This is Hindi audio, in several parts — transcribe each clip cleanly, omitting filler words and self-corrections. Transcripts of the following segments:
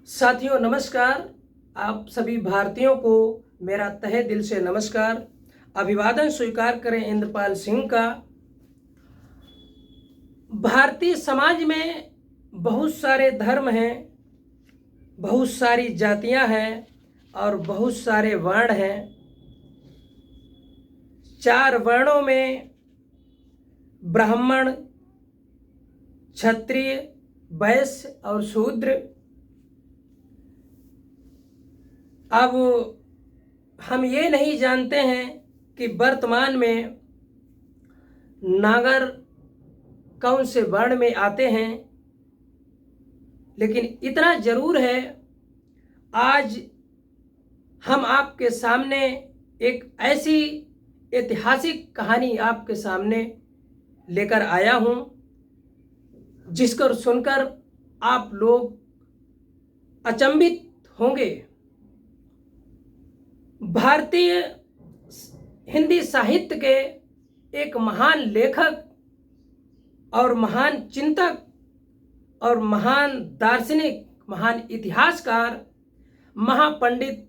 साथियों नमस्कार। आप सभी भारतीयों को मेरा तहे दिल से नमस्कार। अभिवादन स्वीकार करें इंद्रपाल सिंह का। भारतीय समाज में बहुत सारे धर्म हैं, बहुत सारी जातियां हैं और बहुत सारे वर्ण हैं। 4 वर्णों में ब्राह्मण, क्षत्रिय, वैश्य और शूद्र। अब हम ये नहीं जानते हैं कि वर्तमान में नागर कौन से वर्ण में आते हैं, लेकिन इतना जरूर है, आज हम आपके सामने एक ऐसी ऐतिहासिक कहानी आपके सामने लेकर आया हूं, जिसको सुनकर आप लोग अचंभित होंगे। भारतीय हिंदी साहित्य के एक महान लेखक और महान चिंतक और महान दार्शनिक, महान इतिहासकार, महापंडित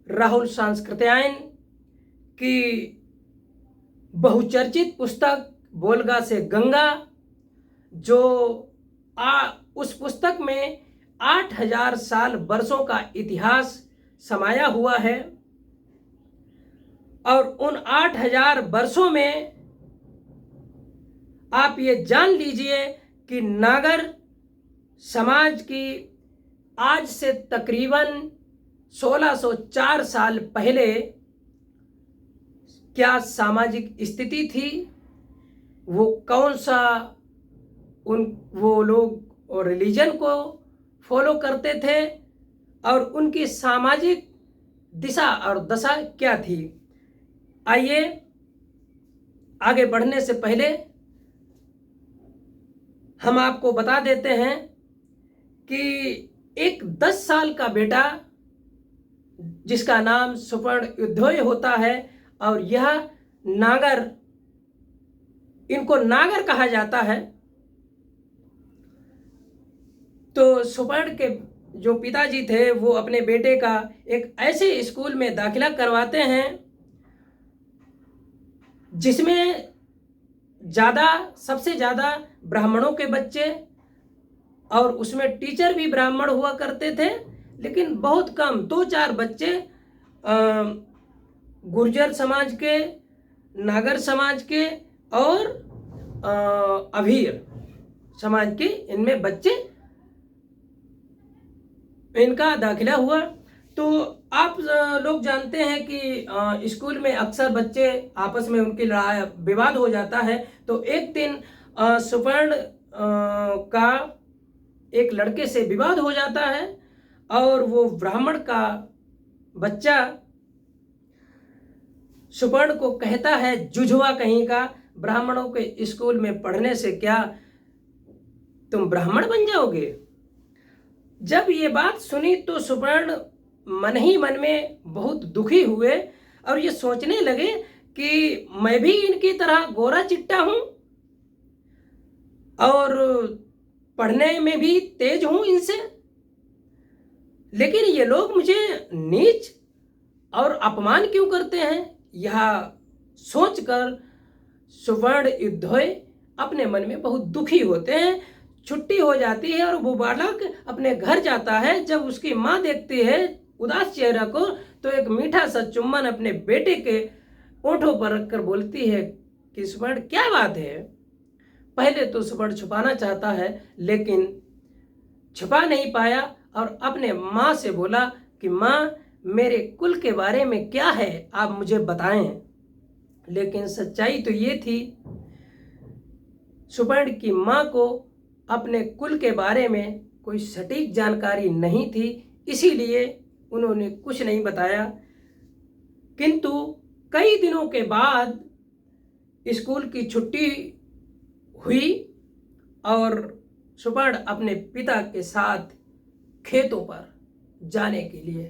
राहुल सांस्कृत्यायन की बहुचर्चित पुस्तक बोलगा से गंगा, जो उस पुस्तक में 8000 साल वर्षों का इतिहास समाया हुआ है। और उन 8000 वर्षों में आप ये जान लीजिए कि नागर समाज की आज से तकरीबन 1604 साल पहले क्या सामाजिक स्थिति थी, वो कौन सा वो लोग और रिलीजन को फॉलो करते थे और उनकी सामाजिक दिशा और दशा क्या थी। आइए आगे बढ़ने से पहले हम आपको बता देते हैं कि एक 10 साल का बेटा जिसका नाम सुपर्णयुद्धोय होता है, और यह नागर, इनको नागर कहा जाता है। तो सुपर्ण के जो पिताजी थे वो अपने बेटे का एक ऐसे स्कूल में दाखिला करवाते हैं जिसमें सबसे ज़्यादा ब्राह्मणों के बच्चे, और उसमें टीचर भी ब्राह्मण हुआ करते थे, लेकिन बहुत कम 2-4 बच्चे गुर्जर समाज के, नागर समाज के और अभीर समाज के, इनमें बच्चे, इनका दाखिला हुआ। तो आप लोग जानते हैं कि स्कूल में अक्सर बच्चे आपस में उनकी लड़ाई विवाद हो जाता है। तो एक दिन सुपर्ण का एक लड़के से विवाद हो जाता है और वो ब्राह्मण का बच्चा सुपर्ण को कहता है, जुझवा कहीं का, ब्राह्मणों के स्कूल में पढ़ने से क्या तुम ब्राह्मण बन जाओगे। जब ये बात सुनी तो सुपर्ण मन ही मन में बहुत दुखी हुए और ये सोचने लगे कि मैं भी इनकी तरह गोरा चिट्टा हूं और पढ़ने में भी तेज हूं इनसे, लेकिन ये लोग मुझे नीच और अपमान क्यों करते हैं। यह सोचकर सुपर्णयुद्धोय अपने मन में बहुत दुखी होते हैं। छुट्टी हो जाती है और वो बालक अपने घर जाता है। जब उसकी माँ देखती है उदास चेहरा को, तो एक मीठा सा चुम्बन अपने बेटे के ओंठों पर रखकर बोलती है कि सुपर्ण क्या बात है। पहले तो सुपर्ण छुपाना चाहता है, लेकिन छुपा नहीं पाया और अपने माँ से बोला कि माँ, मेरे कुल के बारे में क्या है, आप मुझे बताएं। लेकिन सच्चाई तो ये थी, सुपर्ण की माँ को अपने कुल के बारे में कोई सटीक जानकारी नहीं थी, इसीलिए उन्होंने कुछ नहीं बताया। किंतु कई दिनों के बाद स्कूल की छुट्टी हुई और सुपर्ण अपने पिता के साथ खेतों पर जाने के लिए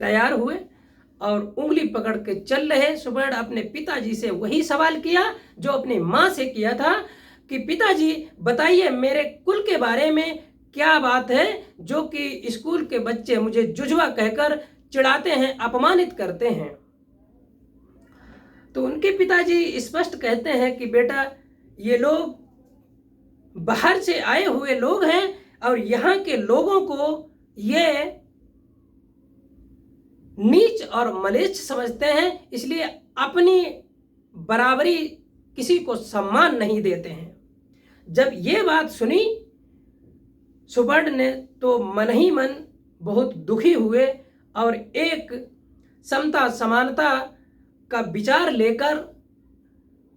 तैयार हुए और उंगली पकड़ के चल रहे। सुपर्ण अपने पिताजी से वही सवाल किया जो अपनी माँ से किया था कि पिताजी बताइए, मेरे कुल के बारे में क्या बात है जो कि स्कूल के बच्चे मुझे जुजवा कहकर चिढ़ाते हैं, अपमानित करते हैं। तो उनके पिताजी स्पष्ट कहते हैं कि बेटा, ये लोग बाहर से आए हुए लोग हैं और यहाँ के लोगों को ये नीच और मलेच्छ समझते हैं, इसलिए अपनी बराबरी किसी को सम्मान नहीं देते हैं। जब ये बात सुनी सुवर्ण ने तो मन ही मन बहुत दुखी हुए और एक समता समानता का विचार लेकर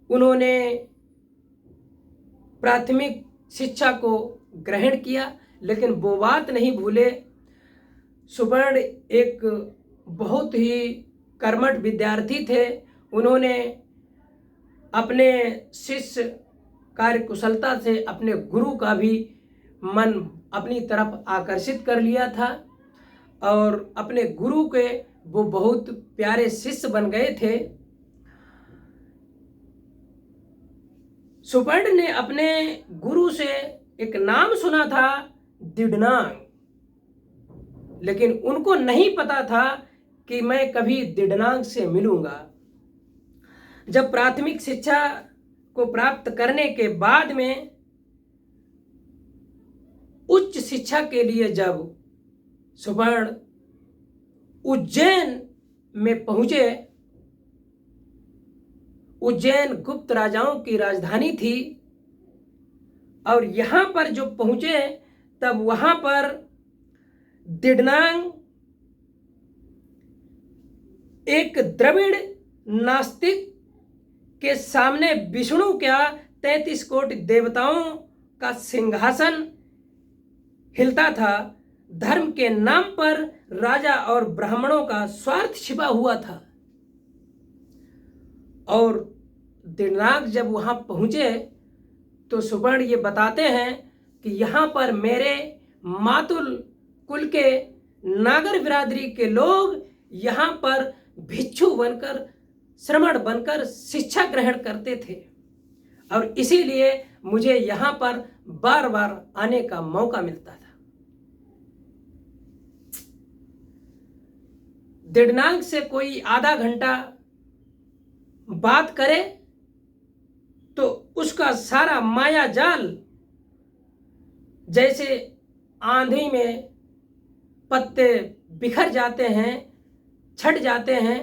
उन्होंने प्राथमिक शिक्षा को ग्रहण किया। लेकिन वो बात नहीं भूले, सुवर्ण एक बहुत ही कर्मठ विद्यार्थी थे। उन्होंने अपने शिष्य कार्यकुशलता से अपने गुरु का भी मन अपनी तरफ आकर्षित कर लिया था और अपने गुरु के वो बहुत प्यारे शिष्य बन गए थे। सुवर्ण ने अपने गुरु से एक नाम सुना था, दिडनांग, लेकिन उनको नहीं पता था कि मैं कभी दिडनांग से मिलूंगा। जब प्राथमिक शिक्षा को प्राप्त करने के बाद में उच्च शिक्षा के लिए जब सुवर्ण उज्जैन में पहुंचे, उज्जैन गुप्त राजाओं की राजधानी थी, और यहां पर जो पहुंचे तब वहां पर दिडनांग एक द्रविड़ नास्तिक के सामने विष्णु क्या 33 कोटि देवताओं का सिंहासन हिलता था। धर्म के नाम पर राजा और ब्राह्मणों का स्वार्थ छिपा हुआ था। और दिडनांग जब वहां पहुंचे तो सुवर्ण ये बताते हैं कि यहाँ पर मेरे मातुल कुल के नागर बिरादरी के लोग यहाँ पर भिक्षु बनकर, श्रमण बनकर शिक्षा ग्रहण करते थे और इसीलिए मुझे यहाँ पर बार बार आने का मौका मिलता था। दिडनांग से कोई आधा घंटा बात करे तो उसका सारा माया जाल जैसे आंधी में पत्ते बिखर जाते हैं, छट जाते हैं,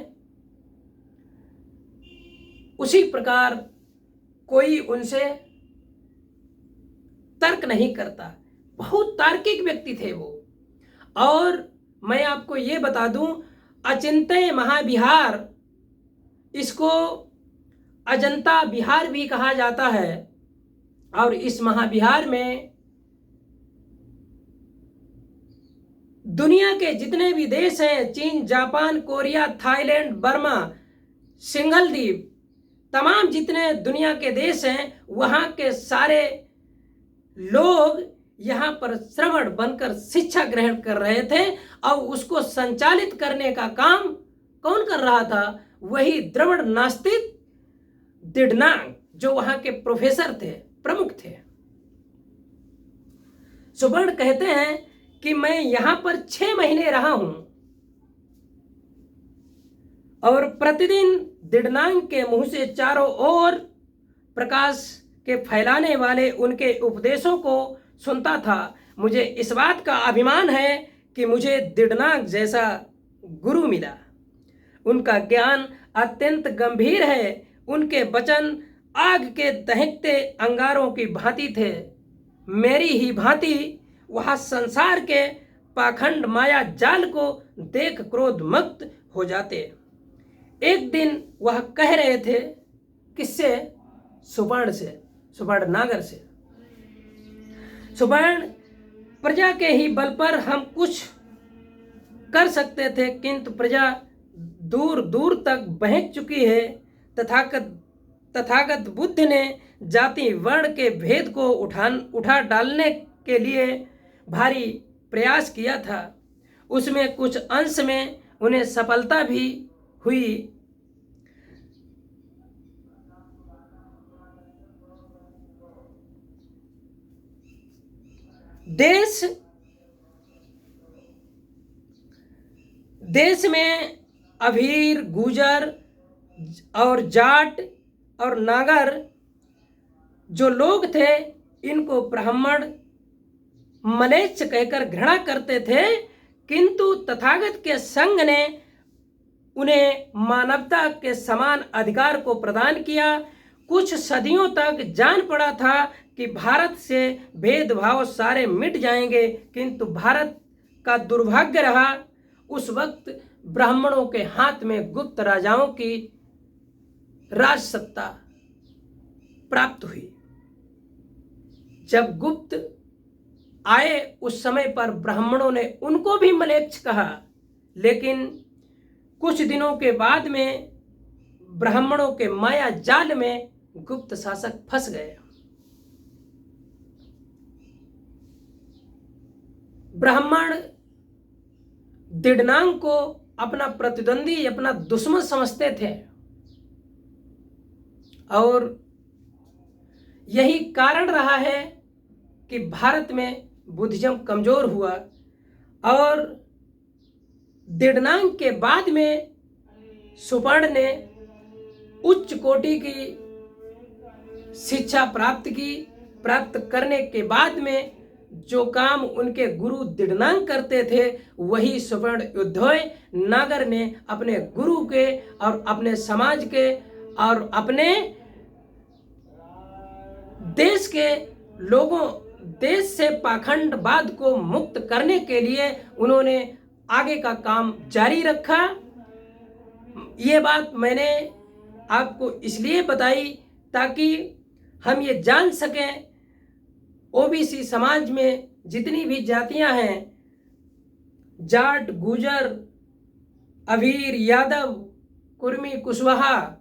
उसी प्रकार कोई उनसे तर्क नहीं करता। बहुत तार्किक व्यक्ति थे वो। और मैं आपको ये बता दूं, अचिंत्य महाविहार, इसको अजंता विहार भी कहा जाता है, और इस महाविहार में दुनिया के जितने भी देश हैं, चीन, Japan, Korea, Thailand, Burma, Singhal द्वीप, तमाम जितने दुनिया के देश हैं, वहाँ के सारे लोग यहाँ पर श्रमण बनकर शिक्षा ग्रहण कर रहे थे। और उसको संचालित करने का काम कौन कर रहा था? वही द्रविड़ नास्तिक दिडनांग, जो वहाँ के प्रोफेसर थे, प्रमुख थे। सुवर्ण कहते हैं कि मैं यहाँ पर 6 महीने रहा हूं और प्रतिदिन दिडनांग के मुंह से चारों ओर प्रकाश के फैलाने वाले उनके उपदेशों को सुनता था। मुझे इस बात का अभिमान है कि मुझे दिडनांग जैसा गुरु मिला। उनका ज्ञान अत्यंत गंभीर है। उनके वचन आग के दहकते अंगारों की भांति थे। मेरी ही भांति वह संसार के पाखंड माया जाल को देख क्रोध मुक्त हो जाते। एक दिन वह कह रहे थे, किससे? सुवर्ण से, सुवर्ण नागर से। सुवर्ण, प्रजा के ही बल पर हम कुछ कर सकते थे, किंतु प्रजा दूर दूर तक बहक चुकी है। तथागत बुद्ध ने जाति वर्ण के भेद को उठा डालने के लिए भारी प्रयास किया था। उसमें कुछ अंश में उन्हें सफलता भी हुई। देश में अभीर, गुजर और जाट और नागर जो लोग थे, इनको ब्राह्मण मलेच्छ कहकर घृणा करते थे, किंतु तथागत के संघ ने उन्हें मानवता के समान अधिकार को प्रदान किया। कुछ सदियों तक जान पड़ा था कि भारत से भेदभाव सारे मिट जाएंगे, किंतु भारत का दुर्भाग्य रहा, उस वक्त ब्राह्मणों के हाथ में गुप्त राजाओं की राज सत्ता प्राप्त हुई। जब गुप्त आए उस समय पर ब्राह्मणों ने उनको भी म्लेच्छ कहा, लेकिन कुछ दिनों के बाद में ब्राह्मणों के माया जाल में गुप्त शासक फंस गए। ब्राह्मण दिडनांग को अपना प्रतिद्वंदी, अपना दुश्मन समझते थे, और यही कारण रहा है कि भारत में बुद्धिज्म कमजोर हुआ। और दिडनांग के बाद में सुपर्ण ने उच्च कोटि की शिक्षा प्राप्त करने के बाद में जो काम उनके गुरु दिडनांग करते थे, वही सुवर्णोदय नागर ने अपने गुरु के और अपने समाज के और अपने देश के लोगों, देश से पाखंडवाद को मुक्त करने के लिए उन्होंने आगे का काम जारी रखा। ये बात मैंने आपको इसलिए बताई ताकि हम ये जान सकें, ओबीसी समाज में जितनी भी जातियां हैं, जाट, गुजर, अभीर, यादव, कुर्मी, कुशवाहा,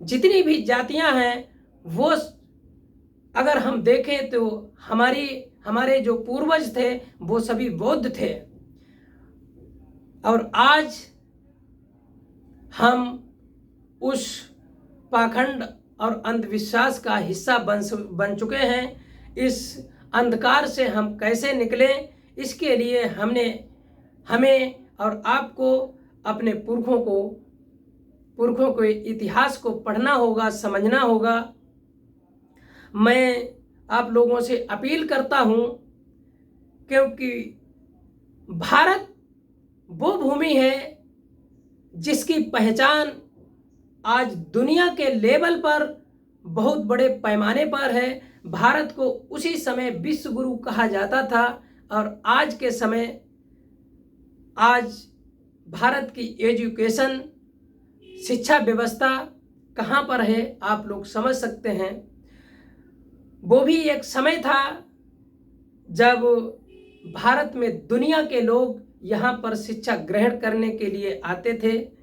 जितनी भी जातियां हैं, वो अगर हम देखें तो हमारे जो पूर्वज थे वो सभी बौद्ध थे, और आज हम उस पाखंड और अंधविश्वास का हिस्सा बन चुके हैं। इस अंधकार से हम कैसे निकलें, इसके लिए हमें और आपको अपने पुरखों के इतिहास को पढ़ना होगा, समझना होगा। मैं आप लोगों से अपील करता हूं, क्योंकि भारत वो भूमि है जिसकी पहचान आज दुनिया के लेवल पर बहुत बड़े पैमाने पर है। भारत को उसी समय विश्व गुरु कहा जाता था, और आज के समय आज भारत की एजुकेशन, शिक्षा व्यवस्था कहाँ पर है, आप लोग समझ सकते हैं। वो भी एक समय था जब भारत में दुनिया के लोग यहाँ पर शिक्षा ग्रहण करने के लिए आते थे।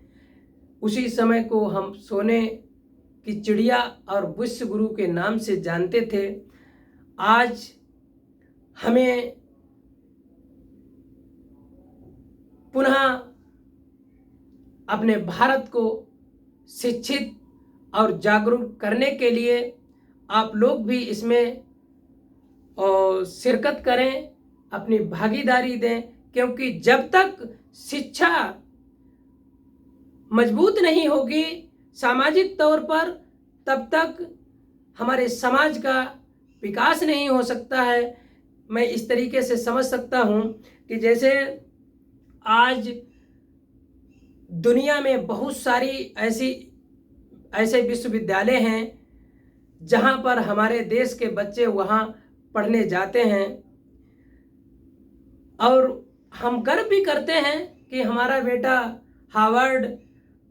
उसी समय को हम सोने की चिड़िया और विश्व गुरु के नाम से जानते थे। आज हमें पुनः अपने भारत को शिक्षित और जागरूक करने के लिए आप लोग भी इसमें शिरकत करें, अपनी भागीदारी दें, क्योंकि जब तक शिक्षा मजबूत नहीं होगी सामाजिक तौर पर, तब तक हमारे समाज का विकास नहीं हो सकता है। मैं इस तरीके से समझ सकता हूँ कि जैसे आज दुनिया में बहुत सारी ऐसे विश्वविद्यालय हैं जहाँ पर हमारे देश के बच्चे वहाँ पढ़ने जाते हैं, और हम गर्व भी करते हैं कि हमारा बेटा हार्वर्ड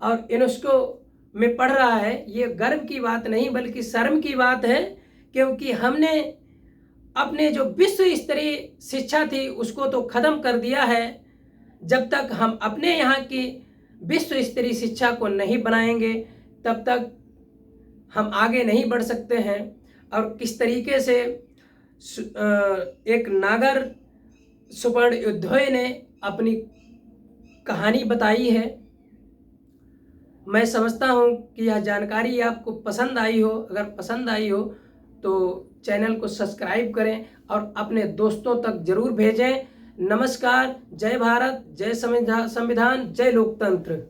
और यूनेस्को में पढ़ रहा है। ये गर्व की बात नहीं बल्कि शर्म की बात है, क्योंकि हमने अपने जो विश्व स्तरीय शिक्षा थी उसको तो ख़त्म कर दिया है। जब तक हम अपने यहाँ की विश्व स्तरीय शिक्षा को नहीं बनाएंगे तब तक हम आगे नहीं बढ़ सकते हैं। और किस तरीके से एक नागर सुवर्णोदय ने अपनी कहानी बताई है, मैं समझता हूँ कि यह जानकारी आपको पसंद आई हो। अगर पसंद आई हो तो चैनल को सब्सक्राइब करें और अपने दोस्तों तक जरूर भेजें। नमस्कार। जय भारत, जय संविधान, जय लोकतंत्र।